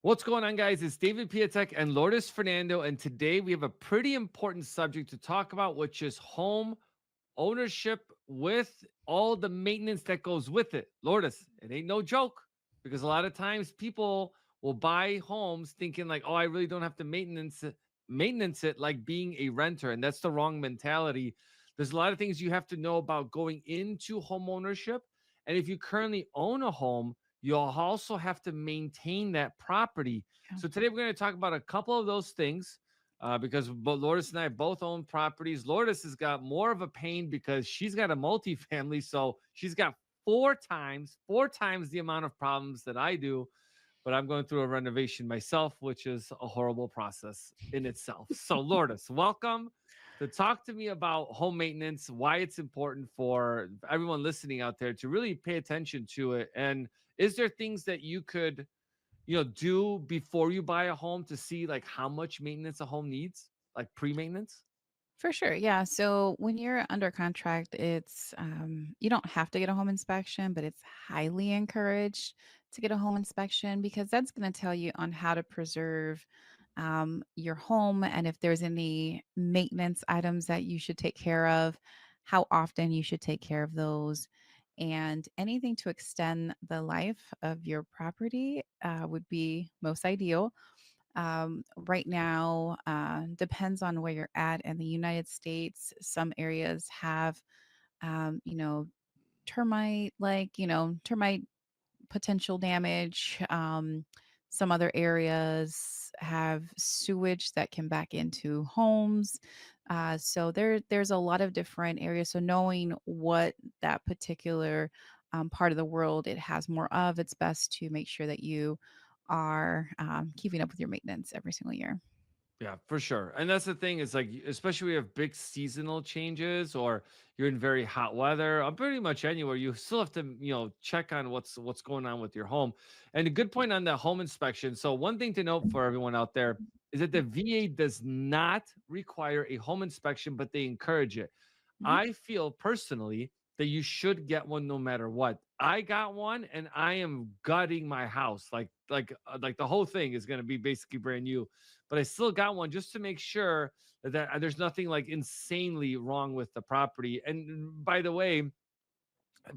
What's going on, guys? It's David Piatek and Lourdes Fernando, and today we have a pretty important subject to talk about, which is home ownership with all the maintenance that goes with it. Lourdes, it ain't no joke because a lot of times people will buy homes thinking like, "Oh, I really don't have to maintenance it like being a renter," and that's the wrong mentality. There's a lot of things you have to know about going into home ownership, and if you currently own a home, you'll also have to maintain that property. Yeah. So today we're going to talk about a couple of those things because both Lourdes and I both own properties. Lourdes has got more of a pain because she's got a multifamily, so she's got four times the amount of problems that I do. But I'm going through a renovation myself, which is a horrible process in itself. So, Lourdes, welcome to talk to me about home maintenance, why it's important for everyone listening out there to really pay attention to it. And is there things that you could do before you buy a home to see like how much maintenance a home needs, like pre-maintenance? For sure. Yeah. So when you're under contract, it's you don't have to get a home inspection, but it's highly encouraged to get a home inspection because that's going to tell you on how to preserve your home and if there's any maintenance items that you should take care of, how often you should take care of those, and anything to extend the life of your property would be most ideal. Right now, depends on where you're at in the United States. Some areas have, you know, termite potential damage. Some other areas have sewage that can back into homes. So there's a lot of different areas. So knowing what that particular part of the world it has more of, it's best to make sure that you are keeping up with your maintenance every single year. Yeah, for sure. And that's the thing is like, especially we have big seasonal changes or you're in very hot weather, pretty much anywhere, you still have to, check on what's going on with your home. And a good point on the home inspection. So one thing to note for everyone out there is that the VA does not require a home inspection, but they encourage it. Mhm. I feel personally that you should get one no matter what. I got one and I am gutting my house. Like the whole thing is going to be basically brand new, but I still got one just to make sure that there's nothing like insanely wrong with the property. And by the way,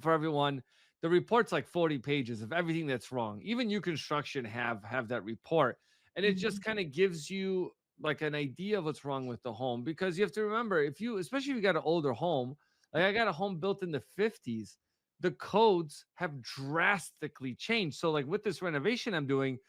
for everyone, the report's like 40 pages of everything that's wrong. Even new construction have that report, and it just Mhm. kind of gives you like an idea of what's wrong with the home because you have to remember if you especially if you got an older home, like I got a home built in the 50s, the codes have drastically changed. So like with this renovation I'm doing,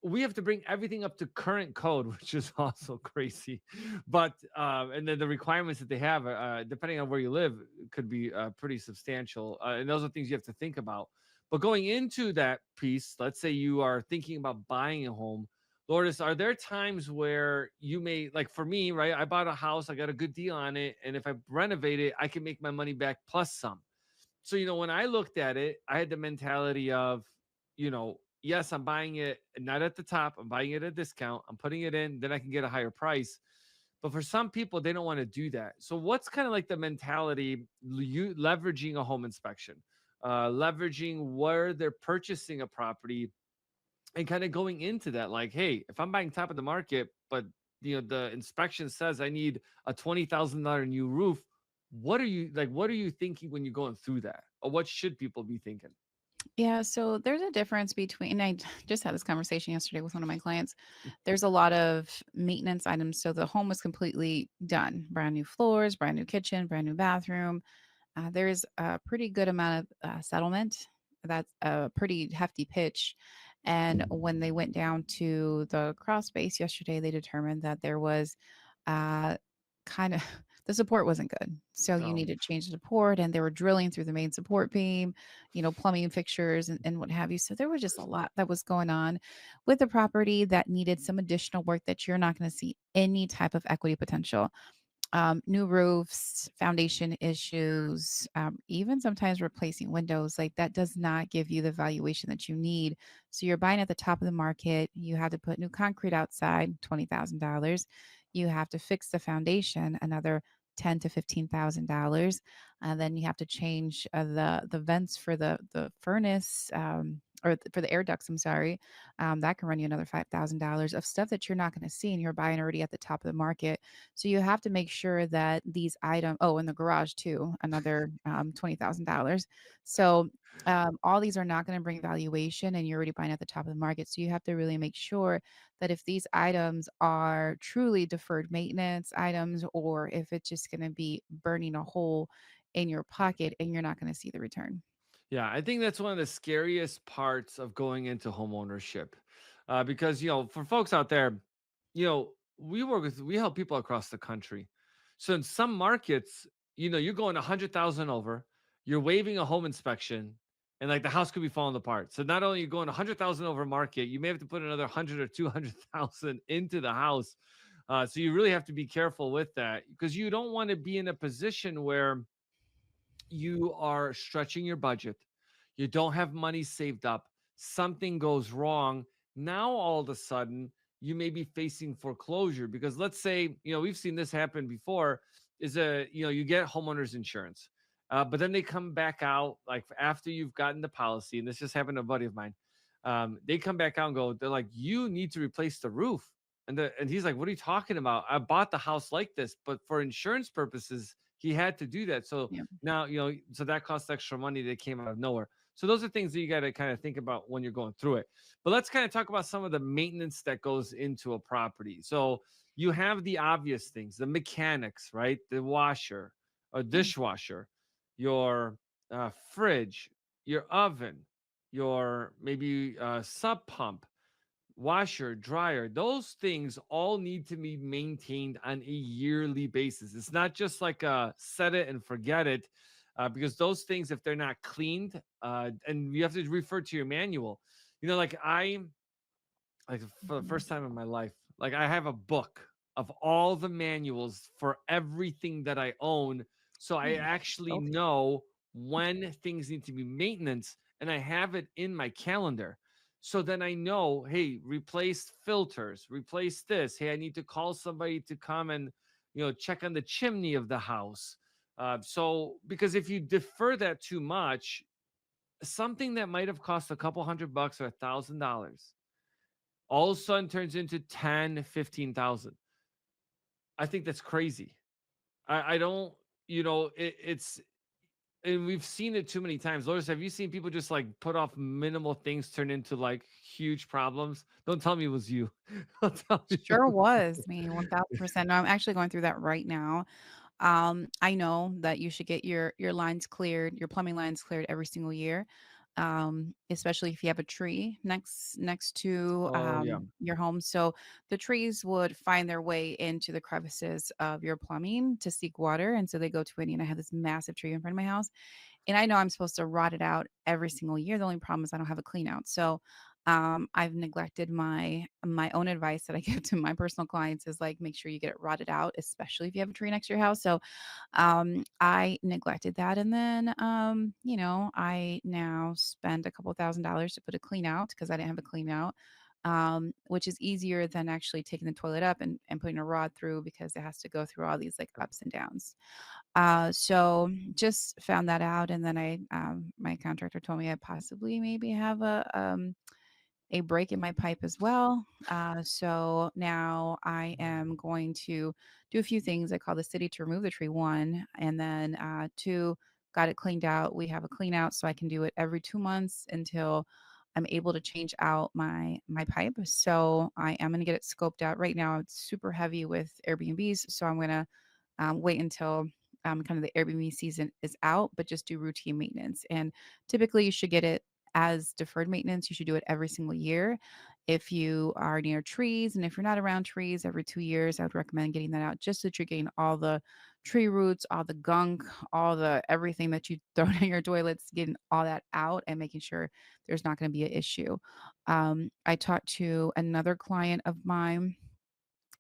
we have to bring everything up to current code, which is also crazy. But and then the requirements that they have, depending on where you live, could be pretty substantial. And those are things you have to think about. But going into that piece, let's say you are thinking about buying a home. Lourdes, are there times where you may, like for me, right? I bought a house, I got a good deal on it. And if I renovate it, I can make my money back plus some. So, when I looked at it, I had the mentality of, yes, I'm buying it not at the top, I'm buying it at a discount, I'm putting it in, then I can get a higher price. But for some people, they don't want to do that. So, what's kind of like the mentality you leveraging a home inspection, leveraging where they're purchasing a property and kind of going into that? Like, hey, if I'm buying top of the market, but the inspection says I need a $20,000 new roof, what are you thinking when you're going through that, or what should people be thinking? Yeah, so there's a difference between, and just had this conversation yesterday with one of my clients. There's a lot of maintenance items. So the home was completely done, brand new floors, brand new kitchen, brand new bathroom. There's a pretty good amount of settlement. That's a pretty hefty pitch. And when they went down to the crawl space yesterday, they determined that there was uh, kind of the support wasn't good. So you Oh, need to change the support, and they were drilling through the main support beam, plumbing fixtures and what have you. So there was just a lot that was going on with the property that needed some additional work that you're not going to see any type of equity potential. New roofs, foundation issues, even sometimes replacing windows, like that does not give you the valuation that you need. So you're buying at the top of the market. You have to put new concrete outside, $20,000. You have to fix the foundation, another ten to $15,000, and then you have to change the vents for the furnace. for the air ducts, I'm sorry, that can run you another $5,000 of stuff that you're not going to see and you're buying already at the top of the market. So you have to make sure that these items, oh, in the garage too, another $20,000. So all these are not going to bring valuation and you're already buying at the top of the market. So you have to really make sure that if these items are truly deferred maintenance items or if it's just going to be burning a hole in your pocket and you're not going to see the return. Yeah, I think that's one of the scariest parts of going into home ownership, because for folks out there, we help people across the country. So in some markets, you're going 100,000 over, you're waiving a home inspection, and like the house could be falling apart. So not only you going 100,000 over market, you may have to put another 100 or 200,000 into the house. So you really have to be careful with that because you don't want to be in a position where you are stretching your budget, you don't have money saved up, something goes wrong. Now, all of a sudden, you may be facing foreclosure because let's say, we've seen this happen before you get homeowners insurance, but then they come back out like after you've gotten the policy. And this just happened to a buddy of mine. They come back out and they're like, you need to replace the roof. And he's like, what are you talking about? I bought the house like this, but for insurance purposes, he had to do that. So Yeah. now, so that costs extra money that came out of nowhere. So those are things that you got to kind of think about when you're going through it. But let's kind of talk about some of the maintenance that goes into a property. So you have the obvious things, the mechanics, right? The washer, a Yeah. dishwasher, your fridge, your oven, your maybe sub pump, washer, dryer, those things all need to be maintained on a yearly basis. It's not just like a set it and forget it, because those things, if they're not cleaned, and you have to refer to your manual, like like for the Mhm. first time in my life, like I have a book of all the manuals for everything that I own. So I Ooh, actually healthy. know when things need to be maintenance and I have it in my calendar. So then I know, hey, replace filters, replace this. Hey, I need to call somebody to come and, check on the chimney of the house. So because if you defer that too much, something that might have cost a couple $100 or $1,000 all of a sudden turns into 10, 15,000. I think that's crazy. I don't, it's, and we've seen it too many times. Lourdes, have you seen people just like put off minimal things turn into like huge problems? Don't tell me it was you. Don't tell me it Sure was was me, 1000%. No, I'm actually going through that right now. I know that you should get your lines cleared, your plumbing lines cleared every single year, especially if you have a tree next to Oh, yeah. your home. So the trees would find their way into the crevices of your plumbing to seek water, and so they go to it. And I have this massive tree in front of my house, and I know I'm supposed to rot it out every single year. The only problem is I don't have a clean out. So I've neglected my own advice that I give to my personal clients is like make sure you get it rotted out, especially if you have a tree next to your house. So I neglected that, and then I now spend a couple $1,000s to put a clean out because I didn't have a clean out. Which is easier than actually taking the toilet up and putting a rod through because it has to go through all these like ups and downs. So just found that out, and then my contractor told me I possibly maybe have a break in my pipe as well. So now I am going to do a few things. I call the city to remove the tree, one, and then two, got it cleaned out. We have a clean out, so I can do it every 2 months until I'm able to change out my pipe. So I am going to get it scoped out. Right now, it's super heavy with Airbnbs, so I'm going to wait until kind of the Airbnb season is out, but just do routine maintenance. And typically, you should get it as deferred maintenance. You should do it every single year. If you are near trees and if you're not around trees every 2 years, I would recommend getting that out just so that you're getting all the tree roots, all the gunk, all the everything that you throw in your toilets, getting all that out and making sure there's not going to be an issue. I talked to another client of mine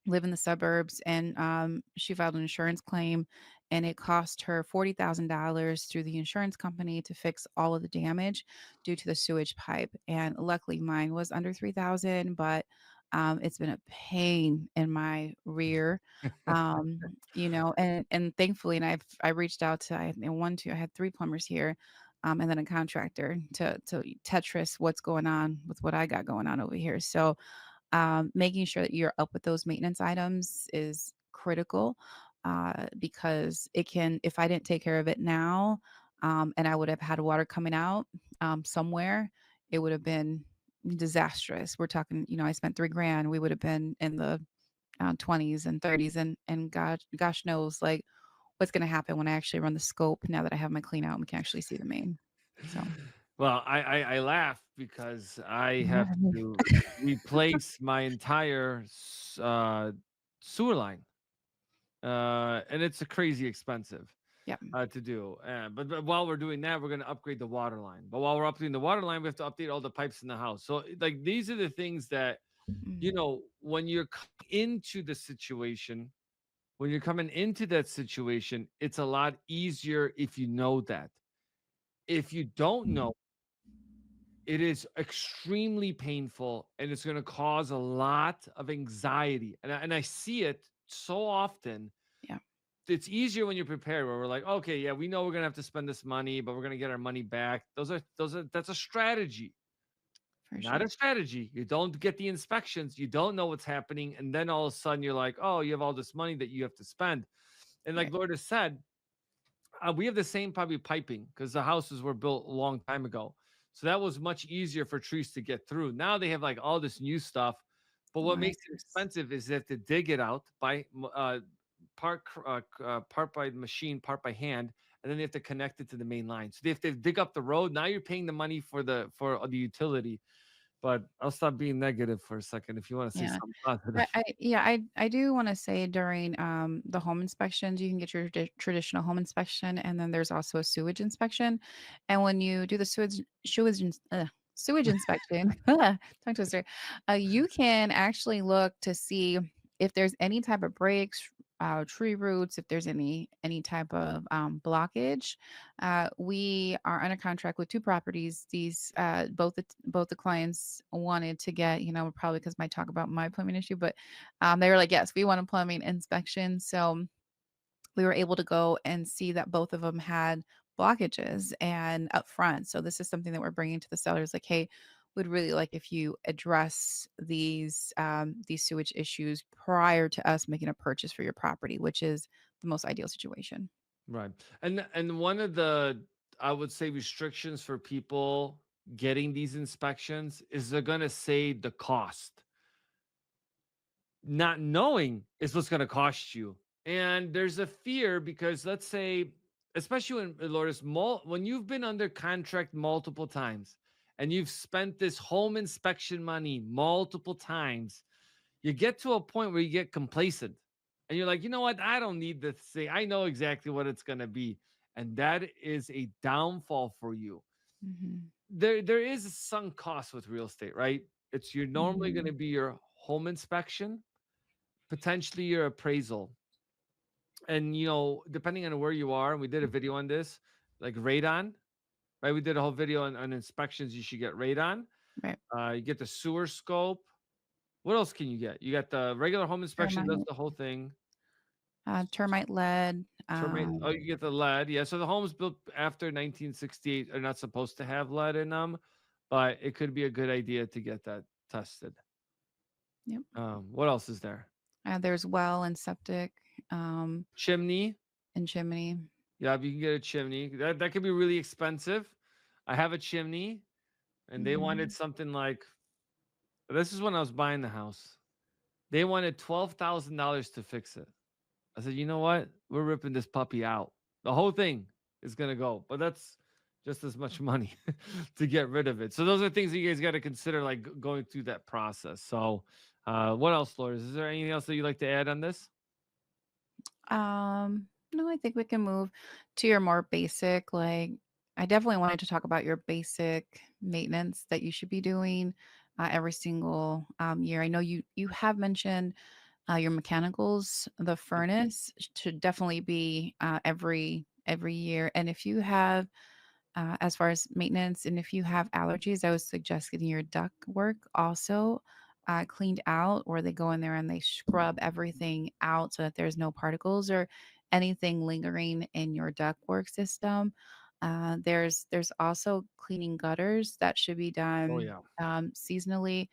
live in the suburbs, and she filed an insurance claim, and it cost her $40,000 through the insurance company to fix all of the damage due to the sewage pipe. And luckily, mine was under 3,000, but it's been a pain in my rear. And thankfully, and I reached out to I had one, two, I had three plumbers here. and then a contractor to Tetris what's going on with what I got going on over here. So making sure that you're up with those maintenance items is critical because it can, if I didn't take care of it now, and I would have had water coming out somewhere, it would have been disastrous. We're talking, I spent 3 grand. We would have been in the 20s and 30s, and gosh knows like what's going to happen when I actually run the scope now that I have my clean out and we can actually see the main. So Well, I laugh because I yeah, have to replace my entire sewer line, and it's a crazy expensive yeah, to do. But while we're doing that, we're going to upgrade the water line. But while we're upgrading the water line, we have to update all the pipes in the house. So like these are the things that mm, when you're into the situation, when you're coming into that situation, it's a lot easier if you know that. If you don't know, it is extremely painful and it's going to cause a lot of anxiety. And I see it so often. yeah, It's easier when you're prepared, where we're like, okay, yeah, we know we're going to have to spend this money, but we're going to get our money back. That's a strategy, for not sure. a strategy. You don't get the inspections, you don't know what's happening. And then all of a sudden you're like, oh, you have all this money that you have to spend. And like Right. Lord has said, we have the same probably piping because the houses were built a long time ago. So that was much easier for trees to get through. Now they have like all this new stuff. But what makes it Risers. expensive is they have to dig it out by part by machine, part by hand, and then they have to connect it to the main line. So they have to dig up the road. Now you're paying the money for the utility. But I'll stop being negative for a second if you want to say Yeah. something positive. I do wanna say during, the home inspections, you can get your traditional home inspection, and then there's also a sewage inspection, and when you do the sewage inspection, tongue twister, you can actually look to see if there's any type of breaks, tree roots, if there's any type of, blockage. We are under contract with 2 properties. These, both the clients wanted to get, probably because my talk about my plumbing issue, but, they were like, "Yes, we want a plumbing inspection." So, we were able to go and see that both of them had blockages and up front. So, this is something that we're bringing to the sellers, like, "Hey, we'd really like if you address these sewage issues prior to us making a purchase for your property," which is the most ideal situation. Right. And one of the, I would say, restrictions for people getting these inspections is they're going to say the cost. Not knowing is what's going to cost you. And there's a fear because let's say, especially when Lourdes, when you've been under contract multiple times and you've spent this home inspection money multiple times, you get to a point where you get complacent and you're like, you know what? I don't need this thing. I know exactly what it's going to be. And that is a downfall for you. Mhm. There is a sunk cost with real estate, right? It's you're normally going to Mhm. be your home inspection, potentially your appraisal. And depending on where you are, and we did a video on this, like radon, right? We did a whole video on inspections you should get radon. Right. You get the sewer scope. What else can you get? You got the regular home inspection, that's Termite, the whole thing. termite lead, Termite. Oh, you get the lead. Yeah. So the homes built after 1968 are not supposed to have lead in them, but it could be a good idea to get that tested. yep. What else is there? There's well and septic, Chimney. and chimney. Yeah, if you can get a chimney, that could be really expensive. I have a chimney, and they wanted Mhm. something like, this is when I was buying the house. They wanted $12,000 to fix it. I said, you know what? We're ripping this puppy out. The whole thing is gonna go, but that's just as much money to get rid of it. So those are things that you guys got to consider, like going through that process. So, what else, Laura? Is there anything else that you'd like to add on this? No, I think we can move to your more basic, like I definitely wanted to talk about your basic maintenance that you should be doing every single year. I know you have mentioned your mechanicals, the furnace should definitely be every year. And if you have as far as maintenance. And if you have allergies, I would suggest getting your duct work also cleaned out, or they go in there and they scrub everything out so that there's no particles or anything lingering in your ductwork system. There's also cleaning gutters that should be Oh done yeah. seasonally.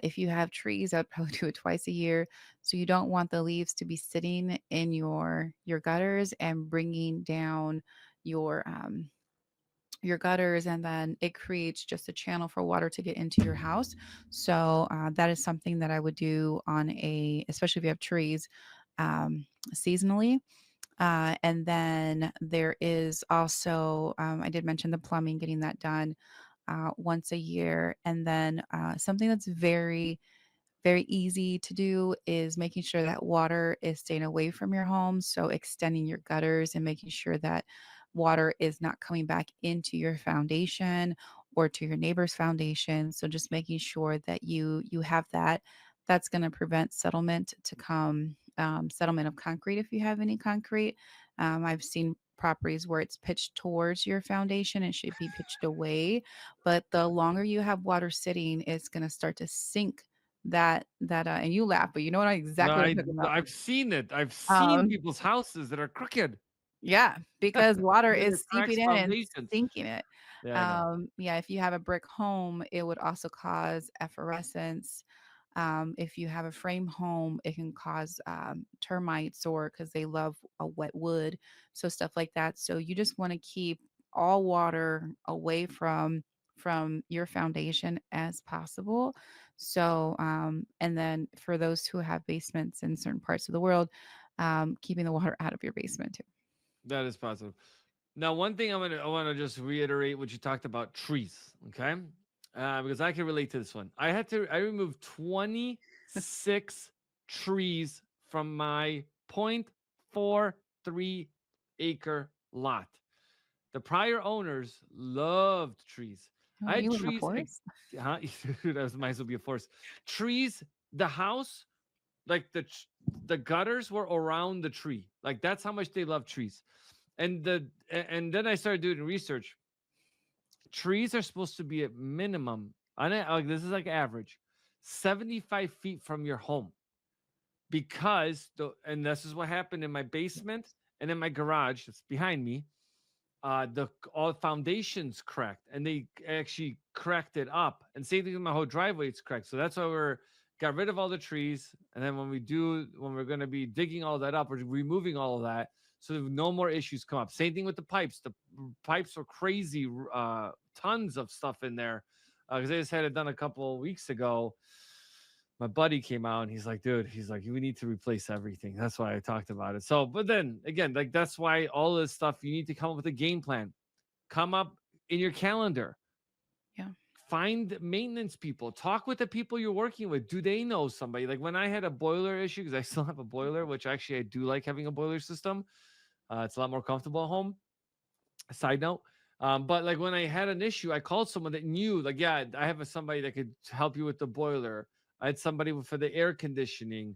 If you have trees, I'd probably do it twice a year. So you don't want the leaves to be sitting in your gutters and bringing down your your gutters, and then it creates just a channel for water to get into your house. So that is something that I would do on a, especially if you have trees, seasonally. And then there is also, I did mention the plumbing, getting that done once a year. And then something that's very easy to do is making sure that water is staying away from your home. So extending your gutters and making sure that water is not coming back into your foundation or to your neighbor's foundation. So just making sure that you have that. That's going to prevent settlement to come, settlement of concrete if you have any concrete. I've seen properties where it's pitched towards your foundation. It should be pitched away, but the longer you have water sitting, it's going to start to sink and you laugh, but you know what No, exactly what I'm talking about. I've seen it. I've seen Um, people's houses that are crooked. yeah, because water And then is it cracks seeping in and foundations. sinking it. Yeah, I know. Yeah, if you have a brick home, it would also cause effervescence. If you have a frame home, it can cause termites, or because they love a wet wood, so stuff like that. So you just want to keep all water away from your foundation as possible. So, and then for those who have basements in certain parts of the world, keeping the water out of your basement too. That is positive. Now, one thing I want to just reiterate what you talked about trees, okay? Because I can relate to this one. I removed 26 trees from my 0.43 acre lot. The prior owners loved trees. Oh, I had you live in a trees, forest? huh? That might as well be a forest. Trees, the house, like the gutters were around the tree. Like that's how much they love trees. And then I started doing research. Trees are supposed to be at minimum, like this is like average, 75 feet from your home, because and this is what happened in my basement and in my garage that's behind me. The all foundations cracked, and they actually cracked it up. And same thing with my whole driveway, it's cracked. So that's why we're got rid of all the trees. And then when we're going to be digging all that up, we're removing all of that so that no more issues come up. Same thing with the pipes. The pipes were crazy, tons of stuff in there, because I just had it done a couple of weeks ago. My buddy came out and he's like, dude, he's like, we need to replace everything. That's why I talked about it. So, but then again, like that's why all this stuff, you need to come up with a game plan. Come up in your calendar. Yeah. Find maintenance people. Talk with the people you're working with. Do they know somebody? Like when I had a boiler issue, because I still have a boiler, which actually I do like having a boiler system. It's a lot more comfortable at home. Side note. But like when I had an issue, I called someone that knew, like, yeah, I have somebody that could help you with the boiler. I had somebody for the air conditioning,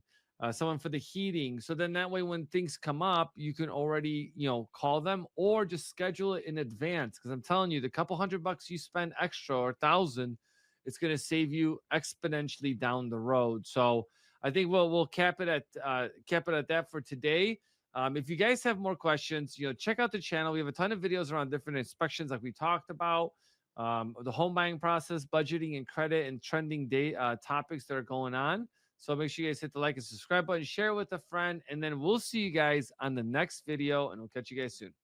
someone for the heating. So then that way, when things come up, you can already, call them or just schedule it in advance. Because I'm telling you, the couple $100 you spend extra or 1,000, it's going to save you exponentially down the road. So I think we'll cap it at that for today. If you guys have more questions, check out the channel. We have a ton of videos around different inspections, like we talked about, the home buying process, budgeting and credit, and trending day topics that are going on. So make sure you guys hit the like and subscribe button, share it with a friend, and then we'll see you guys on the next video, and we'll catch you guys soon.